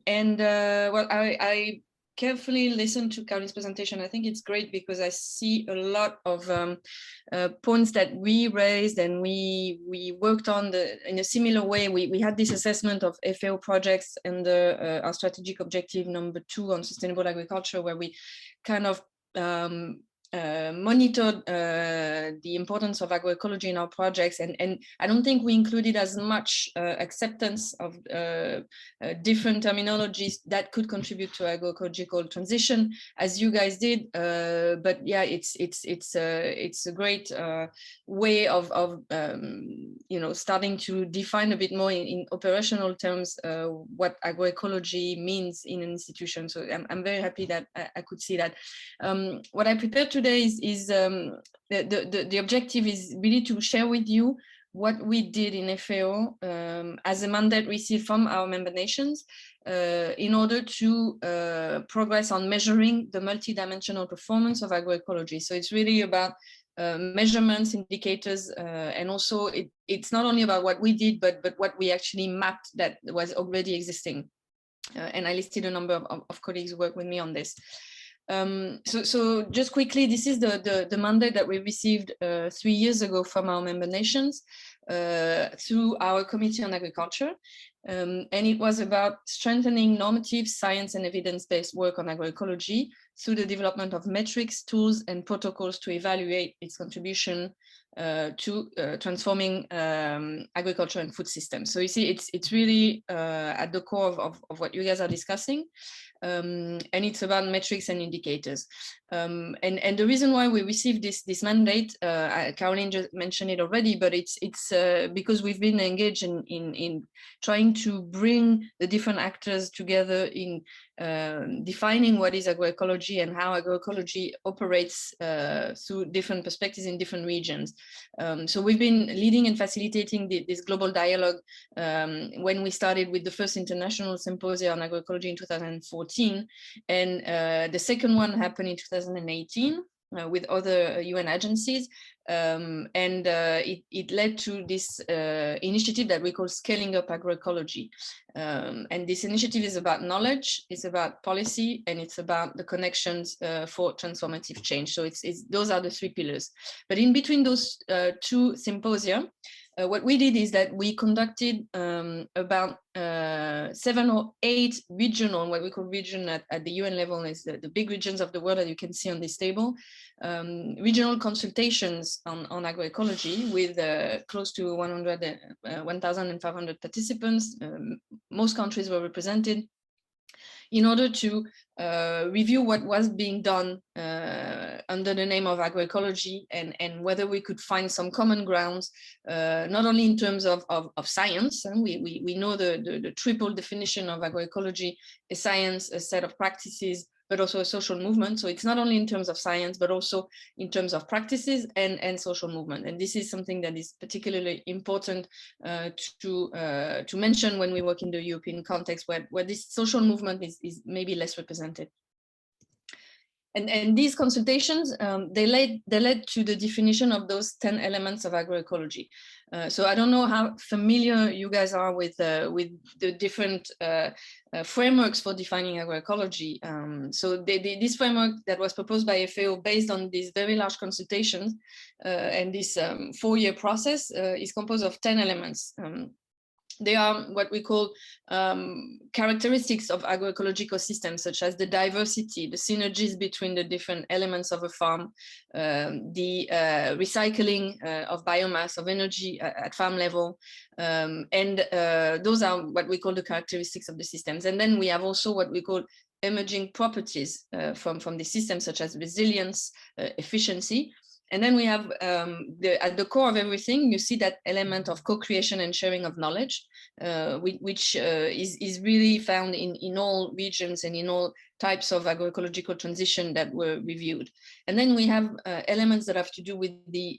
Well, I carefully listened to Caroline's presentation. I think it's great because I see a lot of points that we raised and we worked on in a similar way. We had this assessment of FAO projects and our strategic objective number 2 on sustainable agriculture, where we kind of monitored the importance of agroecology in our projects, and I don't think we included as much acceptance of different terminologies that could contribute to agroecological transition as you guys did. But yeah, it's a great way of you know, starting to define a bit more in operational terms what agroecology means in an institution. So I'm very happy that I could see that. What I prepared today is the objective is really to share with you what we did in FAO as a mandate received from our member nations in order to progress on measuring the multidimensional performance of agroecology. So it's really about measurements, indicators, and also it's not only about what we did, but what we actually mapped that was already existing. And I listed a number of colleagues who work with me on this. So just quickly, this is the mandate that we received 3 years ago from our member nations through our Committee on Agriculture. And it was about strengthening normative, science and evidence-based work on agroecology through the development of metrics, tools and protocols to evaluate its contribution to transforming agriculture and food systems. So you see, it's really at the core of what you guys are discussing. And it's about metrics and indicators. And the reason why we received this mandate, Caroline just mentioned it already, but it's because we've been engaged in trying to bring the different actors together in defining what is agroecology and how agroecology operates through different perspectives in different regions. So we've been leading and facilitating this global dialogue when we started with the first international symposium on agroecology in 2014, and the second one happened in 2018 with other UN agencies, and it led to this initiative that we call Scaling Up Agroecology. And this initiative is about knowledge, it's about policy, and it's about the connections for transformative change. So those are the 3 pillars. But in between those 2 symposia, what we did is that we conducted about 7 or 8 regional, what we call region at the UN level is the big regions of the world that you can see on this table, regional consultations on agroecology with close to 1,500 participants. Most countries were represented, in order to review what was being done under the name of agroecology, and whether we could find some common grounds, not only in terms of science, and we know the triple definition of agroecology: a science, a set of practices, but also a social movement. So it's not only in terms of science, but also in terms of practices and social movement. And this is something that is particularly important to mention when we work in the European context, where this social movement is maybe less represented. And these consultations, they led to the definition of those 10 elements of agroecology. So I don't know how familiar you guys are with the different frameworks for defining agroecology. So this framework that was proposed by FAO based on these very large consultations and this 4-year process is composed of 10 elements. They are what we call characteristics of agroecological systems, such as the diversity, the synergies between the different elements of a farm, the recycling of biomass, of energy at farm level, and those are what we call the characteristics of the systems. And then we have also what we call emerging properties from the system, such as resilience, efficiency. And then we have at the core of everything, you see that element of co-creation and sharing of knowledge, which is really found in all regions and in all types of agroecological transition that were reviewed. And then we have elements that have to do with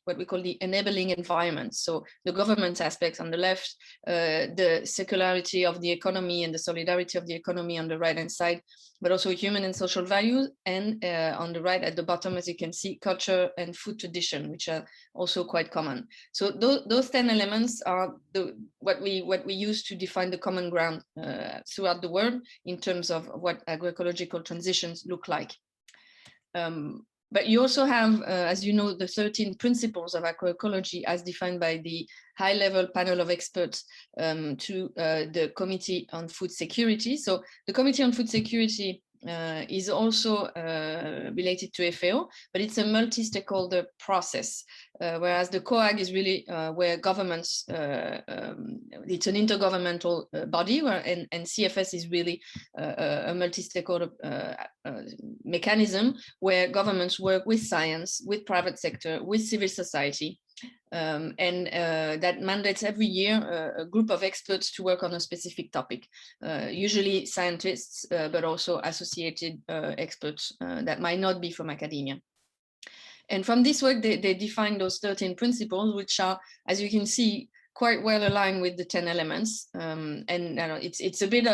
what we call the enabling environment. So the governance aspects on the left, the circularity of the economy and the solidarity of the economy on the right-hand side, but also human and social values. And on the right at the bottom, as you can see, culture and food tradition, which are also quite common. So those 10 elements are what we use to define the common ground throughout the world in terms of what agroecological transitions look like. But you also have, as you know, the 13 principles of agroecology as defined by the high-level panel of experts to the Committee on Food Security. So the Committee on Food Security is also related to FAO, but it's a multi-stakeholder process, whereas the COAG is really where governments, it's an intergovernmental body, and CFS is really a multi-stakeholder mechanism where governments work with science, with private sector, with civil society, and that mandates every year a group of experts to work on a specific topic, usually scientists, but also associated experts that might not be from academia. And from this work, they define those 13 principles, which are, as you can see, quite well aligned with the 10 elements. And it's a bit,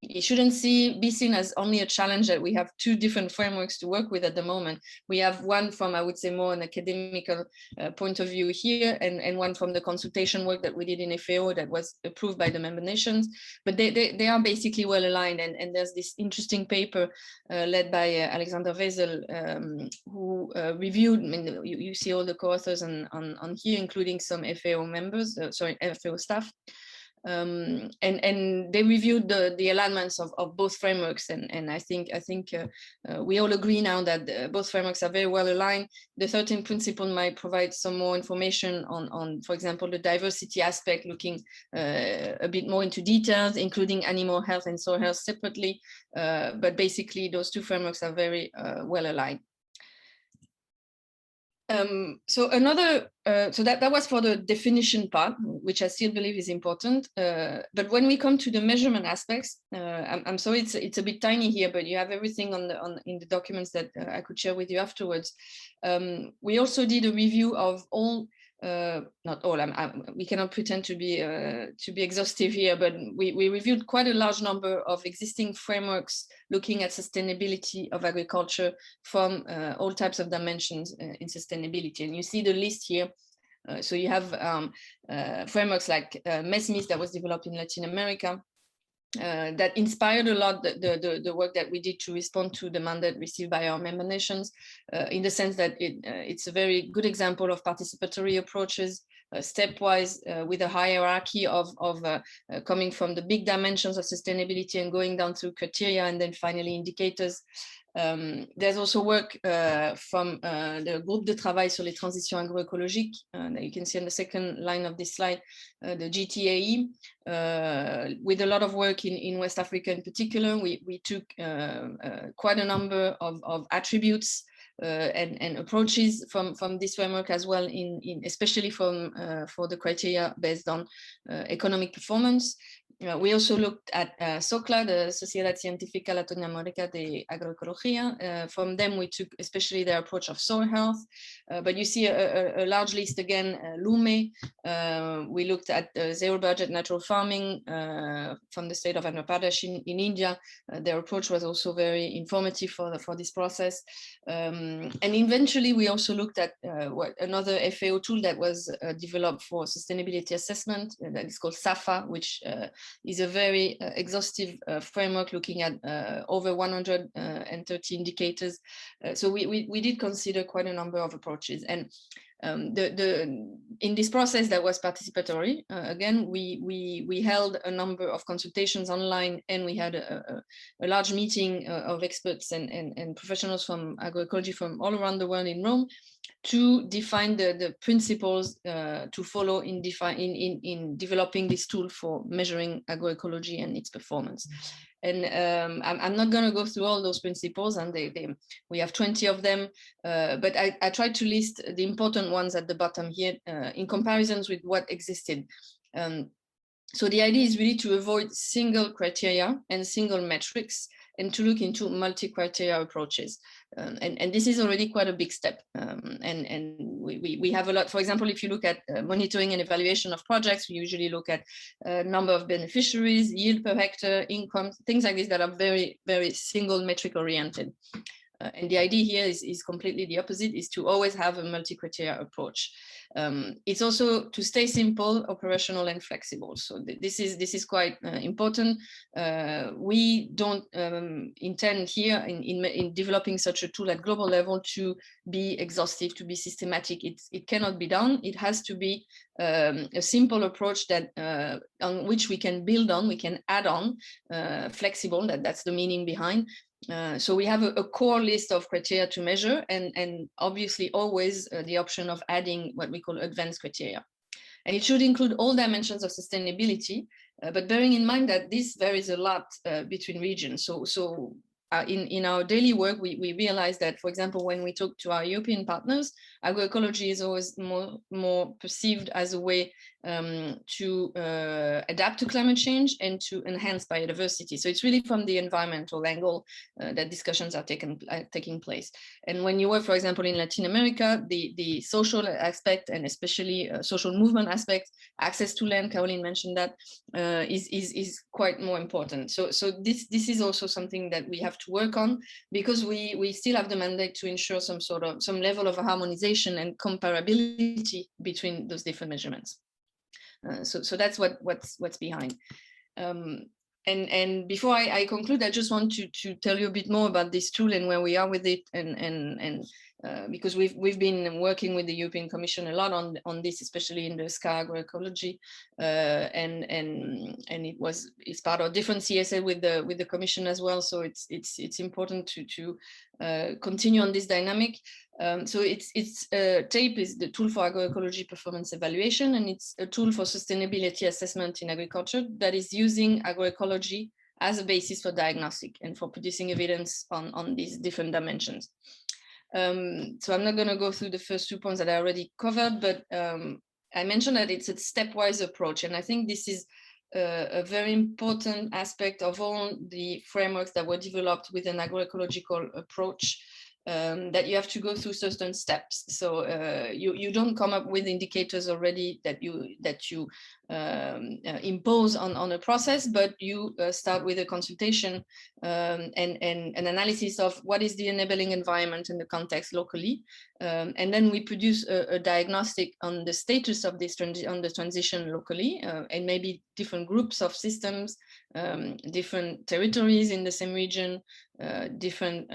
it shouldn't be seen as only a challenge that we have two different frameworks to work with at the moment. We have one from, I would say, more an academical point of view here, and one from the consultation work that we did in FAO that was approved by the member nations. But they are basically well aligned. And there's this interesting paper led by Alexander Wesel, who reviewed, I mean, you see all the co-authors on here, including some FAO members, FAO staff. And they reviewed the alignments of both frameworks, and I think we all agree now that both frameworks are very well aligned. The 13 principle might provide some more information on, for example, the diversity aspect, looking a bit more into details, including animal health and soil health separately. But basically, those two frameworks are very well aligned. So that was for the definition part, which I still believe is important. But when we come to the measurement aspects, I'm sorry it's a bit tiny here, but you have everything in the documents that I could share with you afterwards. We also did a review of all. Not all. We cannot pretend to be exhaustive here, but we reviewed quite a large number of existing frameworks looking at sustainability of agriculture from all types of dimensions in sustainability. And you see the list here. So you have frameworks like MESMIS that was developed in Latin America. That inspired a lot the work that we did to respond to the mandate received by our member nations, in the sense that it's a very good example of participatory approaches, stepwise, with a hierarchy of coming from the big dimensions of sustainability and going down through criteria and then finally indicators. There's also work from the Groupe de Travail sur les Transitions Agroécologiques that you can see on the second line of this slide, the GTAE, with a lot of work in West Africa in particular. We took quite a number of attributes and approaches from this framework as well, especially for the criteria based on economic performance. We also looked at SOCLA, the Sociedad Científica Latinoamericana de Agroecología. From them, we took especially their approach of soil health. But you see a large list again, LUME. We looked at zero budget natural farming from the state of Andhra Pradesh in India. Their approach was also very informative for this process. And eventually, we also looked at another FAO tool that was developed for sustainability assessment that is called SAFA, which is a very exhaustive framework looking at over 130 indicators. So we did consider quite a number of approaches. And in this process that was participatory, again, we held a number of consultations online, and we had a large meeting of experts and professionals from agroecology from all around the world in Rome to define the principles to follow in developing this tool for measuring agroecology and its performance. And I'm not going to go through all those principles, and we have 20 of them, but I tried to list the important ones at the bottom here in comparisons with what existed. So the idea is really to avoid single criteria and single metrics, and to look into multi-criteria approaches. And this is already quite a big step. And we have a lot, for example, if you look at monitoring and evaluation of projects, we usually look at number of beneficiaries, yield per hectare, income, things like this that are very, very single metric oriented. And the idea here is completely the opposite, is to always have a multi-criteria approach. It's also to stay simple, operational, and flexible. So this is quite important. We don't intend here in developing such a tool at global level to be exhaustive, to be systematic. It cannot be done. It has to be a simple approach that on which we can build on, we can add on, flexible. That's the meaning behind. So we have a core list of criteria to measure, and obviously always the option of adding what we call advanced criteria. And it should include all dimensions of sustainability, but bearing in mind that this varies a lot between regions. So in our daily work, we realize that, for example, when we talk to our European partners, agroecology is always more perceived as a way to adapt to climate change and to enhance biodiversity. So it's really from the environmental angle that discussions are taking place. And when you work, for example, in Latin America, the social aspect, and especially social movement aspect, access to land, Caroline mentioned that, is quite more important. So this is also something that we have to work on, because we still have the mandate to ensure some level of harmonization and comparability between those different measurements. So that's what's behind. And before I conclude, I just want to tell you a bit more about this tool and where we are with it, and because we've been working with the European Commission a lot on this, especially in the SCA agroecology, and it's part of different CSA with the Commission as well. So it's important to continue on this dynamic. So TAPE is the tool for agroecology performance evaluation, and it's a tool for sustainability assessment in agriculture that is using agroecology as a basis for diagnostic and for producing evidence on these different dimensions. So I'm not going to go through the first 2 points that I already covered, but I mentioned that it's a stepwise approach, and I think this is a very important aspect of all the frameworks that were developed with an agroecological approach. That you have to go through certain steps. So you don't come up with indicators already that you impose on a process, but you start with a consultation and an analysis of what is the enabling environment and the context locally. And then we produce a diagnostic on the status of this on the transition locally, and maybe different groups of systems, different territories in the same region, different,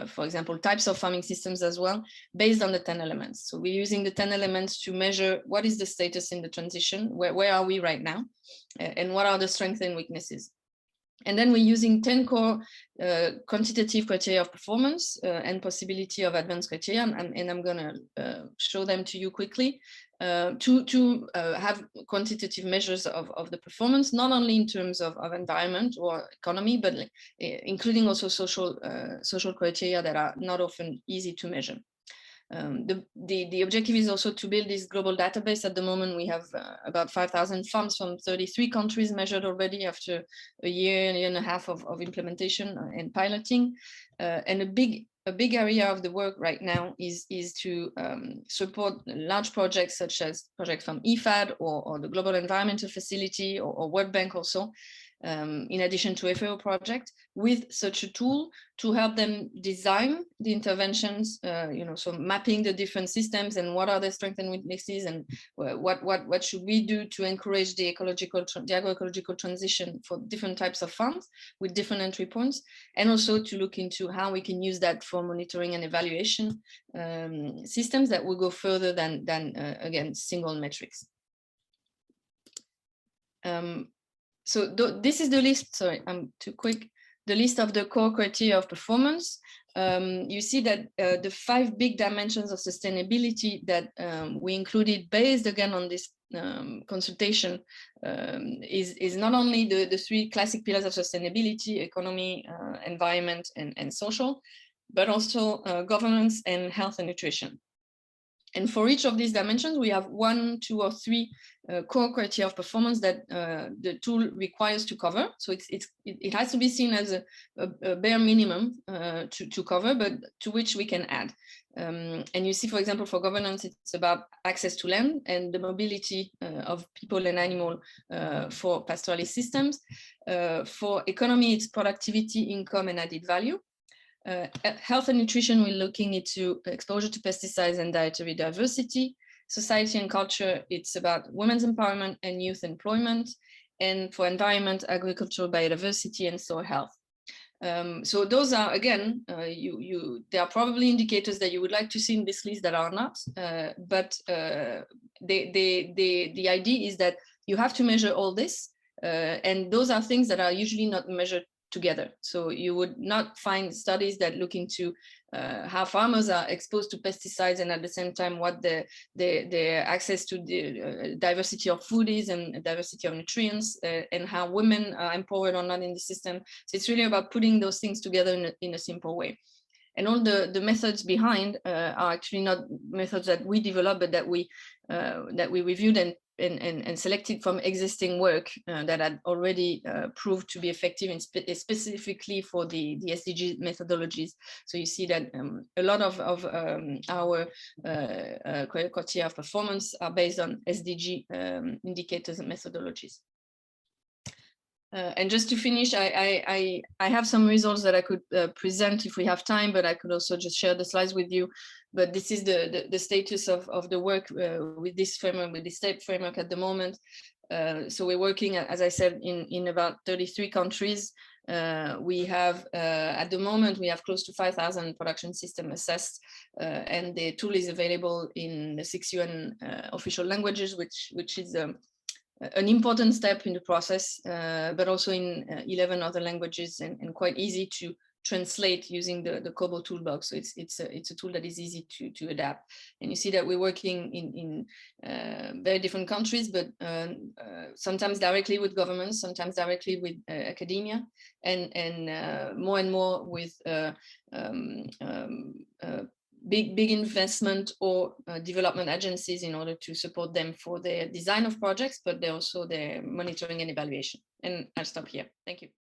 for example, types of farming systems as well, based on the 10 elements. So we're using the 10 elements to measure what is the status in the transition, where are we right now, and what are the strengths and weaknesses. And then we're using 10 core quantitative criteria of performance and possibility of advanced criteria, and I'm going to show them to you quickly, to have quantitative measures of the performance, not only in terms of environment or economy, but including also social criteria that are not often easy to measure. The objective is also to build this global database. At the moment, we have about 5,000 farms from 33 countries measured already after a year and a half of implementation and piloting. And a big area of the work right now is to support large projects such as projects from IFAD or the Global Environmental Facility or World Bank also, in addition to FAO project, with such a tool to help them design the interventions, so mapping the different systems and what are their strengths and weaknesses, and what should we do to encourage the agroecological transition for different types of farms with different entry points, and also to look into how we can use that for monitoring and evaluation systems that will go further than again, single metrics. So this is the list, sorry, I'm too quick. The list of the core criteria of performance. You see that the 5 big dimensions of sustainability that we included based again on this consultation is not only the 3 classic pillars of sustainability, economy, environment, and social, but also governance and health and nutrition. And for each of these dimensions, we have 1, 2, or 3 core criteria of performance that the tool requires to cover. So it has to be seen as a bare minimum to cover, but to which we can add. And you see, for example, for governance, it's about access to land and the mobility of people and animal for pastoralist systems. For economy, it's productivity, income, and added value. Health and nutrition, we're looking into exposure to pesticides and dietary diversity. Society and culture, it's about women's empowerment and youth employment. And for environment, agricultural biodiversity and soil health. So those are, again, there are probably indicators that you would like to see in this list that are not, but the idea is that you have to measure all this, and those are things that are usually not measured together. So you would not find studies that look into how farmers are exposed to pesticides and at the same time what their access to the diversity of food is and diversity of nutrients, and how women are empowered or not in the system. So it's really about putting those things together in a simple way. And all the methods behind are actually not methods that we developed, but that we reviewed and selected from existing work that had already proved to be effective, specifically for the SDG methodologies. So you see that a lot of our criteria of performance are based on SDG indicators and methodologies. And just to finish, I have some results that I could present if we have time, but I could also just share the slides with you. But this is the status of the work with this framework, with this STEP framework at the moment. So we're working, as I said, in about 33 countries. We have, at the moment, we have close to 5,000 production systems assessed, and the tool is available in the 6 UN official languages, which is an important step in the process, but also in 11 other languages, and quite easy to translate using the Kobo toolbox. So it's a tool that is easy to adapt. And you see that we're working in very different countries, but sometimes directly with governments, sometimes directly with academia, and more with big investment or development agencies in order to support them for their design of projects, but also their monitoring and evaluation. And I'll stop here. Thank you.